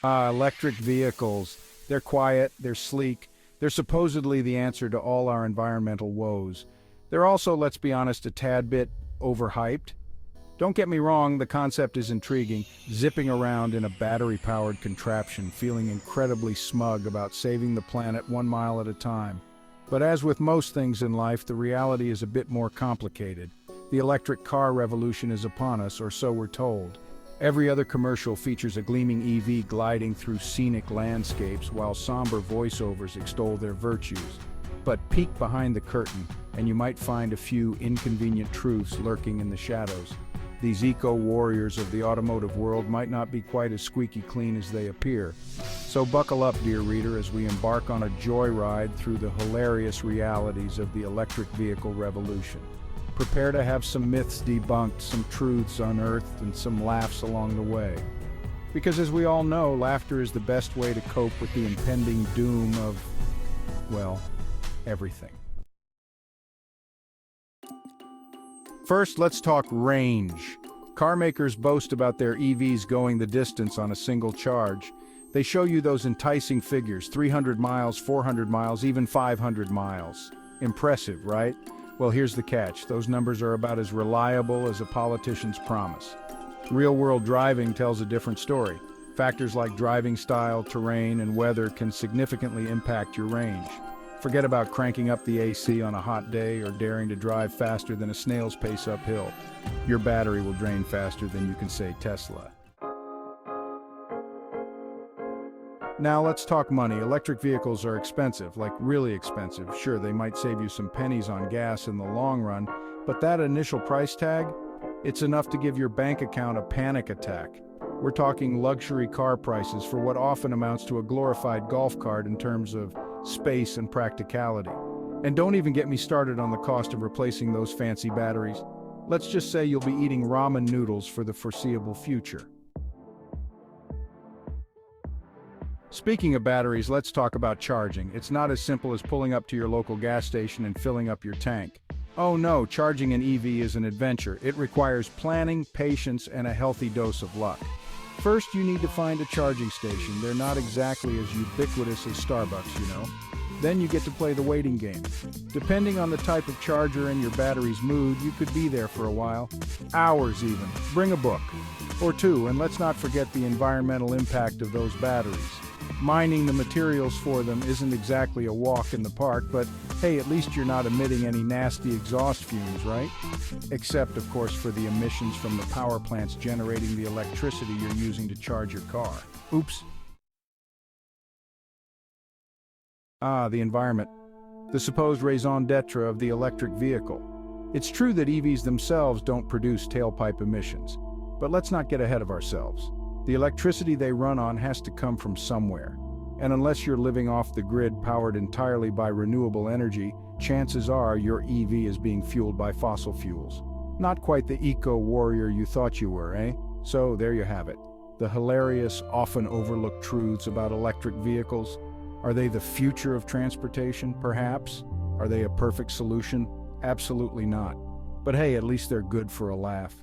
Electric vehicles. They're quiet, they're sleek, they're supposedly the answer to all our environmental woes. They're also, let's be honest, a tad bit overhyped. Don't get me wrong, the concept is intriguing, zipping around in a battery-powered contraption, feeling incredibly smug about saving the planet 1 mile at a time. But as with most things in life, the reality is a bit more complicated. The electric car revolution is upon us, or so we're told. Every other commercial features a gleaming EV gliding through scenic landscapes while somber voiceovers extol their virtues. But peek behind the curtain, and you might find a few inconvenient truths lurking in the shadows. These eco-warriors of the automotive world might not be quite as squeaky clean as they appear. So buckle up, dear reader, as we embark on a joyride through the hilarious realities of the electric vehicle revolution. Prepare to have some myths debunked, some truths unearthed, and some laughs along the way. Because as we all know, laughter is the best way to cope with the impending doom of, well, everything. First, let's talk range. Car makers boast about their EVs going the distance on a single charge. They show you those enticing figures, 300 miles, 400 miles, even 500 miles. Impressive, right? Well, here's the catch. Those numbers are about as reliable as a politician's promise. Real-world driving tells a different story. Factors like driving style, terrain, and weather can significantly impact your range. Forget about cranking up the AC on a hot day or daring to drive faster than a snail's pace uphill. Your battery will drain faster than you can say Tesla. Now let's talk money. Electric vehicles are expensive, like really expensive. Sure, they might save you some pennies on gas in the long run, but that initial price tag? It's enough to give your bank account a panic attack. We're talking luxury car prices for what often amounts to a glorified golf cart in terms of space and practicality. And don't even get me started on the cost of replacing those fancy batteries. Let's just say you'll be eating ramen noodles for the foreseeable future. Speaking of batteries, let's talk about charging. It's not as simple as pulling up to your local gas station and filling up your tank. Oh no, charging an EV is an adventure. It requires planning, patience, and a healthy dose of luck. First, you need to find a charging station. They're not exactly as ubiquitous as Starbucks, you know. Then you get to play the waiting game. Depending on the type of charger and your battery's mood, you could be there for a while. Hours even. Bring a book. Or two, and let's not forget the environmental impact of those batteries. Mining the materials for them isn't exactly a walk in the park, but hey, at least you're not emitting any nasty exhaust fumes, right? Except, of course, for the emissions from the power plants generating the electricity you're using to charge your car. Oops. The environment. The supposed raison d'etre of the electric vehicle. It's true that EVs themselves don't produce tailpipe emissions, but let's not get ahead of ourselves. The electricity they run on has to come from somewhere. And unless you're living off the grid powered entirely by renewable energy, chances are your EV is being fueled by fossil fuels. Not quite the eco-warrior you thought you were, eh? So there you have it. The hilarious, often overlooked truths about electric vehicles. Are they the future of transportation? Perhaps. Are they a perfect solution? Absolutely not. But hey, at least they're good for a laugh.